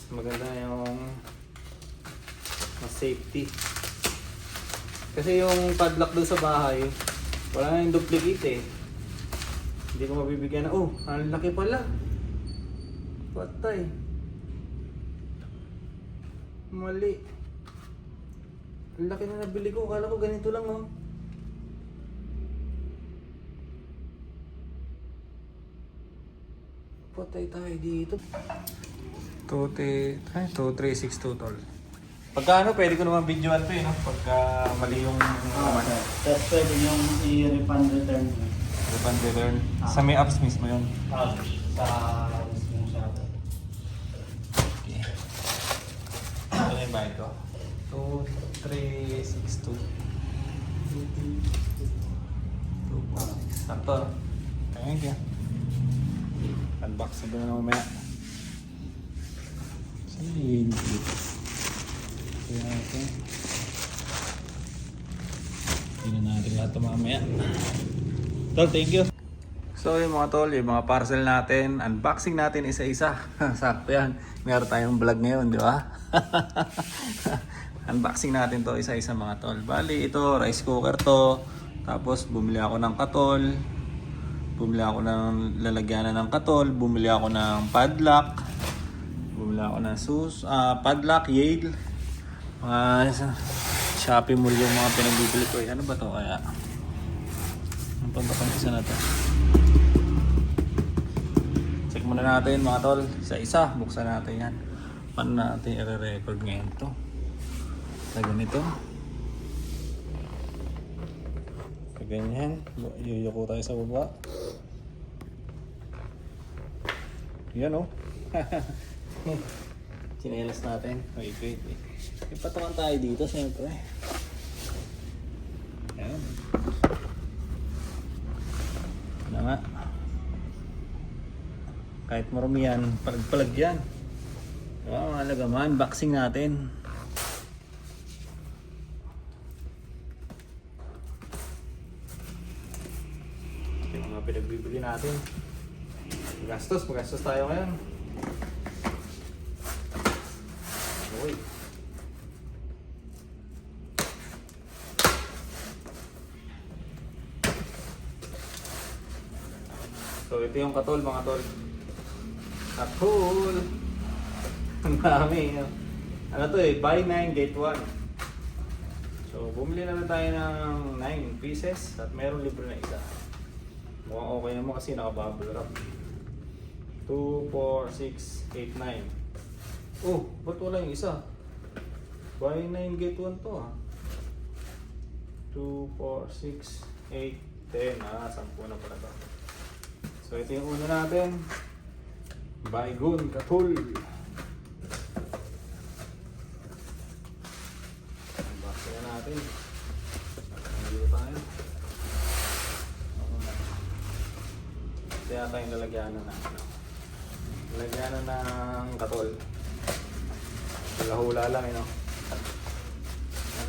maganda yung mas safety. Kasi yung padlock doon sa bahay, wala na yung duplicate eh. Hindi ko mabibigyan na, oh, ang laki pala. Patay. Mali. Ang laki na nabili ko, akala ko ganito lang oh. Patay tayo dito. 2362 tol. Pagka pwede ko naman videoan to eh, no? Pagka mali yung naman. Tapos pwede yung i-refund return mo. Refund return. Sa may apps mismo yun. Sa mismong shopper. Okay. Ito na yung bayad ko. 2362. 2.6. Sakto. Thank you. Unbox na doon na mamaya. Sige. Kaya ito. Tingnan natin lahat ito mamaya. Tol, thank you. So yung mga tol, yung mga parcel natin, unboxing natin isa-isa. Sakto yan. Meron tayong vlog ngayon, di ba? Unboxing natin to isa-isa mga tol. Bali, ito, rice cooker to. Tapos bumili ako ng katol. Bumili ako ng lalagyanan ng katol. Bumili ako ng padlock. Bumili ako ng padlock, Yale. Shopee Mall yung mga pinagbibili ko. Ano ba to kaya? Ano pa ba itong isa na to? Check muna natin mga tol. Isa-isa. Buksan natin yan. Paano natin i-record ngayon to? Sa ganito. Sa ganyan. Yuyuko tayo sa baba. Yan o. Chinelas natin. Wait. Ipatungan tayo dito siyempre. Yan. Ano nga. Kahit marumi yan, palag-palag yan. Diba mga lagaman, unboxing natin. Yung mga pinagbibili natin. Magastos tayo ngayon. Uy. So ito yung katol mga tol. Katol. Ang dami. Ano to eh, buy 9 get 1. So bumili na lang tayo ng 9 pieces at meron libre na isa. Mukhang okay naman kasi naka-bubble wrap. 2, 4, 6, 8, 9. Oh, ba't wala yung isa? Buy 9 get 1 to ah. 2, 4, 6, 8, 10. 10 na pala to. So ito yung una natin. Baygon Katol. Unboxing na natin. Nandito tayo. Ito yata yung lalagyanan na lalagyanan ng katol. Hula-hula lang no?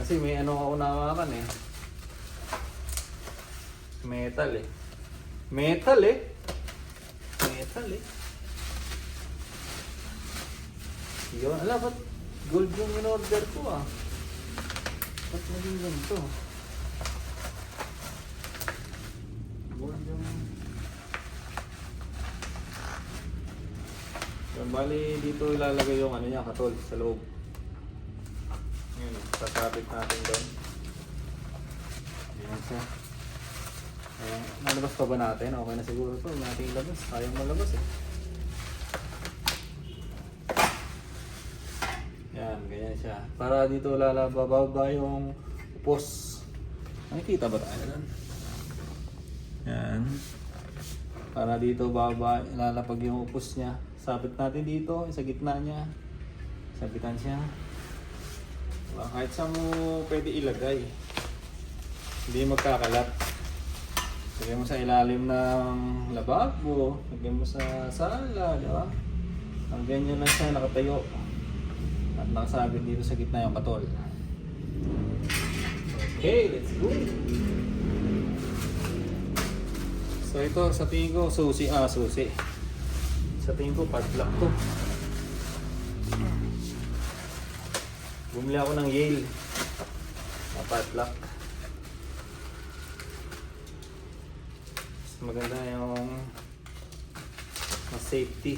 Kasi may ano ako nawakan eh. Metal eh. Metal eh. Yun, ala ba't gold yung in-order ko ah? Ba't naging ganito? Gold yung... So, bali dito ilalagay yung ano niya, katol sa loob. Yun, sasabit natin doon. Yan siya. Ayan, nalabas pa ba natin? Okay na siguro ito. Huwag natin ilabas. Sayang malabas eh. Yan, ganyan siya. Para dito lalababa yung upos. Nakikita ba tayo doon? Yan. Para dito lalapag yung upos niya. Sabit natin dito, sa gitna niya. Sabitan siya. Kahit saan mo pwede ilagay. Hindi magkakalat. Lagyan mo sa ilalim ng lababo, lagyan mo sa sala, di ba? Ang ganyan lang siya, nakatayo. At nakasabit dito sa gitna yung katol. Okay, let's go! So ito, sa tingin ko, susi. Sa tingin ko, padlock to. Bumili ako ng Yale. Na padlock. Mas maganda yung mas safety.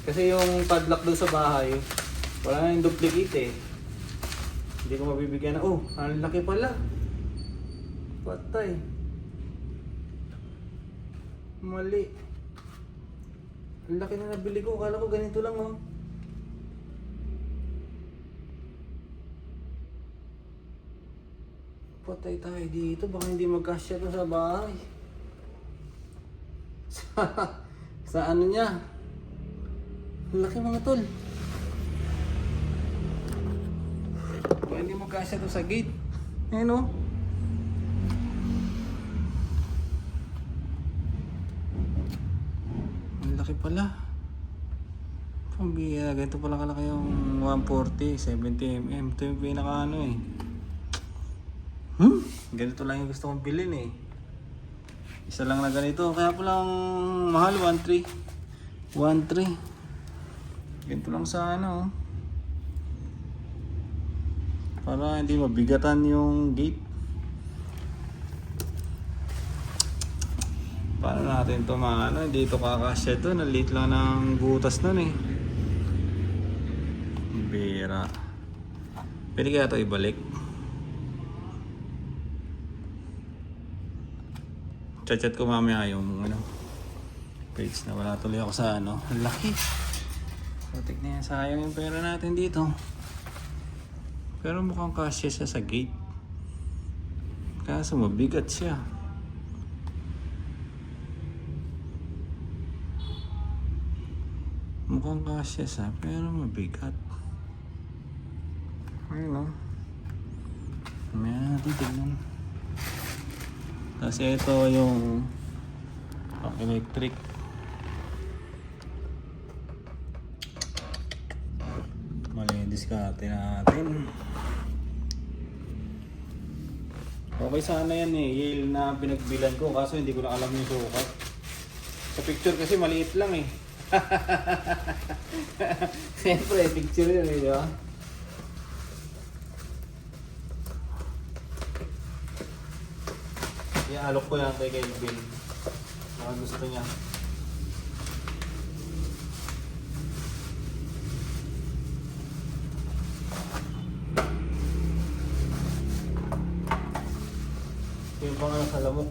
Kasi yung padlock doon sa bahay, wala na yung duplicate eh. Hindi ko mabibigyan na, oh, ang laki pala. Patay. Mali. Ang laki na nabili ko, akala ko ganito lang oh. Patay tayo dito, baka hindi magkasya to sa bahay. Sa ano niya? Ang laki mga tol. Baka hindi magkasya to sa gate. Ayun oh. Ang laki pala. Pambira, ganito pala kalaki yung 140, 70mm. Ito yung pinaka ano eh. Ganito lang yung gusto kong bilhin eh. Isa lang na ganito. Kaya po lang mahal, 1.3. 1.3. Ganito lang sa ano. Para hindi mabigatan yung gate. Paano natin ito maano? Hindi ito kakasya ito. Nalit lang ng butas nun eh. Bira. Pwede kaya ito ibalik? Chat ko mamaya yung ano, page na wala tuloy ako sa ano. Laki. Putik na yan. Sayang yung pera natin dito. Pero mukhang kasya siya sa gate. Kaso mabigat siya. Mukhang kasya siya pero mabigat. Ayun o. Mamaya natin tignan. Kasi ito yung electric. Mali yung diskarte natin. Okay sana yan eh. Yale na pinagbilan ko kaso hindi ko na alam yung sukat. Sa picture kasi maliit lang eh. Siyempre picture yun eh, di ba? Alok ko yan kay Kelvin. Baka gusto niya. Yung pang ano sa lamok.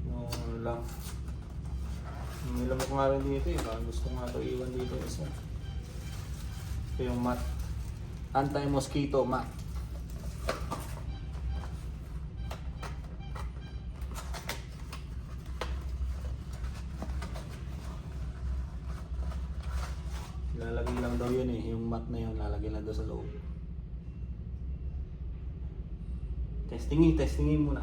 Yung ano lang. May lamok nga rin dito eh. Baka gusto nga ito iwan dito isa. Ito yung mat. Anti-mosquito mat. Lalagay lang daw yun eh, yung mat na yun lalagay lang daw sa loob. Testingin muna.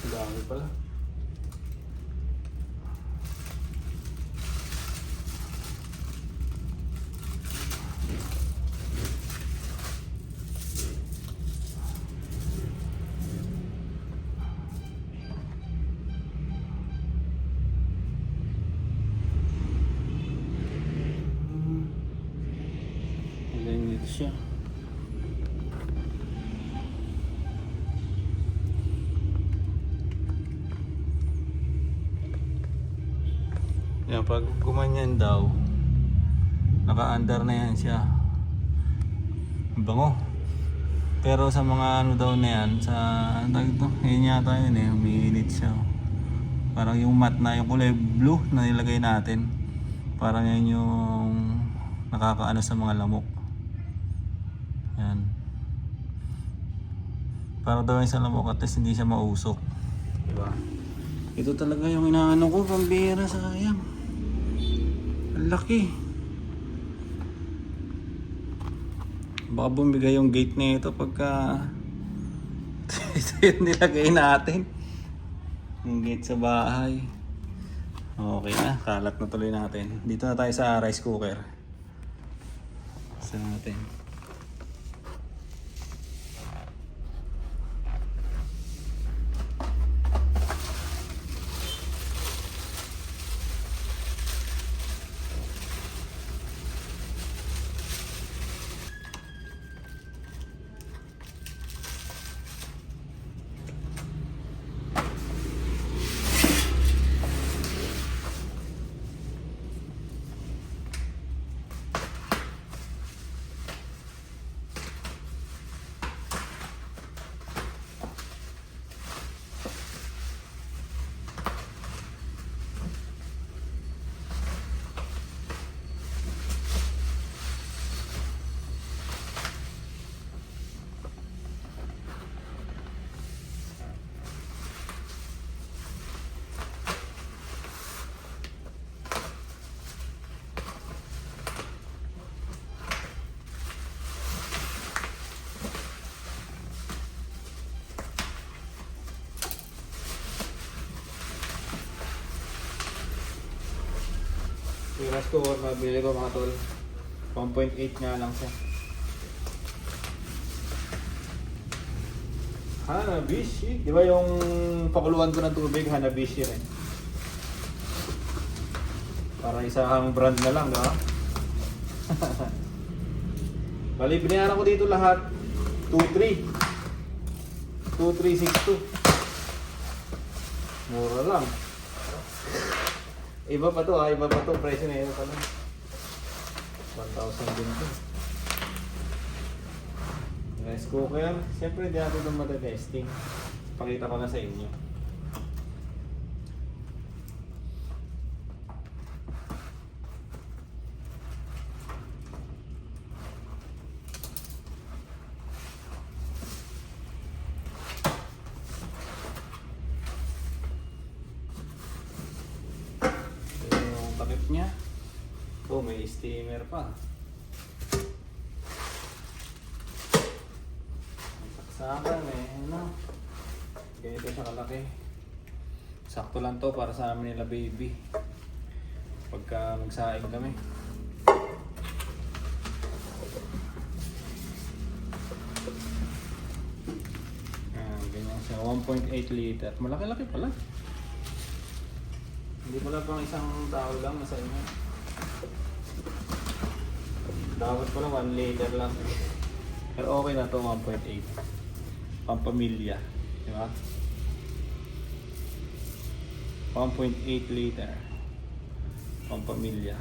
Dami pala. Siya. Yan, pag gumanyan daw, naka-under na yan siya. Bango. Pero sa mga ano daw na yan, sa yun yata yun eh, umiinit siya. Parang yung mat na, yung kulay blue na nilagay natin. Parang yan yung nakakaano sa mga lamok. Yan. Para daw yung sa lamok at least hindi siya mausok. Diba? Ito talaga yung inaano ko, pambira, sayang. Ang laki. Baka bumigay yung gate na ito pagka ito yung nilagay natin. Yung gate sa bahay. Okay na, kalat na tuloy natin. Dito na tayo sa rice cooker. Sa natin. rice cooker, mabili ko mga tol. 1.8 nga lang siya. Hanabishi. Di ba yung pakuluan ko ng tubig, Hanabishi rin. Para isang brand na lang, di ba? Bali, binayaran ko dito lahat 2.3. 2.362. Mura lang. Iba pa to iba pa to. Presyo na yun pala. 1,000 din to. Rice cooker. Siyempre hindi natin itong matatesting. Pakita ko na sa inyo. Takip niya. Oh, may steamer pa. Ang saksakan ano. Ganito siya kalaki. Sakto lang to para sa amin nila baby. Pagka magsaing kami. Ganyan siya. 1.8 liter. Malaki-laki pala. Hindi pala pang isang tao lang nasa inyo. Dapat pala 1 liter lang. Pero okay na to 1.8. Pampamilya. Diba? 1.8 liter. Pampamilya.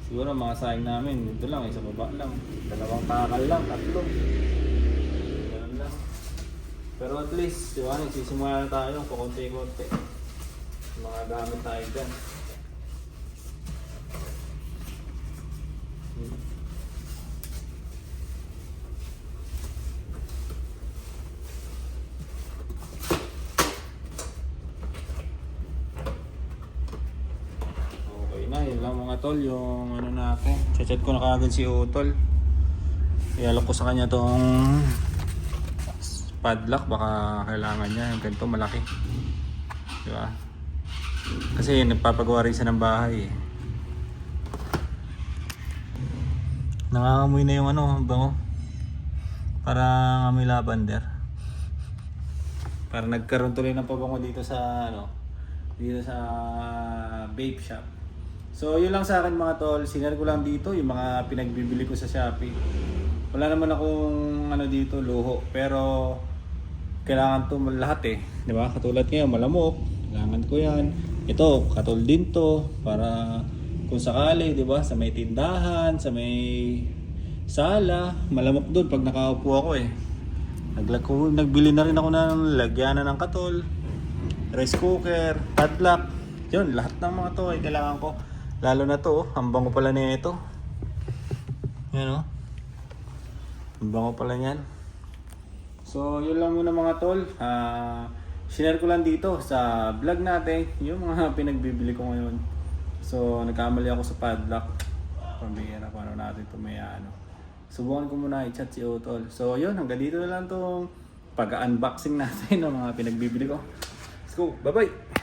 Siguro mga sayang namin, dito lang, isa baba lang. 2 takal lang, 3. Ganun lang. Pero at least, diba, nagsisimula na tayo, pakunti-kunti. Mga gamit tayo dyan. Okay na, yun lang mga tol, yung ano natin. Chat ko na kagad si Utol. Ialok ko sa kanya tong padlock, baka kailangan niya. Yung ganito malaki. Diba? Kasi nagpapagawa rin siya ng bahay eh. Nangangamoy na yung ano, bango. Parang amoy lavender. Para nagkaroon tuloy ng pabango dito sa ano, dito sa vape shop. So yun lang sa akin mga tol, sinare ko lang dito yung mga pinagbibili ko sa Shopee. Wala naman akong ano dito luho, pero kailangan to lahat eh, di ba? Katulad ngayon malamok, kailangan ko yan. Ito, katol din to para kung sakali, di ba, sa may tindahan, sa may sala, malamok doon pag nakaupo ako eh. Nagbili na rin ako ng lagyanan ng katol, rice cooker, padlock. Yun, lahat ng mga to ay kailangan ko. Lalo na to, ang bango pala nito. Yan oh. Ang bango pala niyan. So, yun lang muna mga tol. Share ko lang dito sa vlog natin yung mga pinagbibili ko ngayon. So, nagkamali ako sa padlock. Pambihira na paano natin ito may ano. Subukan ko muna i-chat si Utol. So, yun. Hanggang dito na lang itong pag-unboxing natin ng mga pinagbibili ko. Let's go. Bye-bye!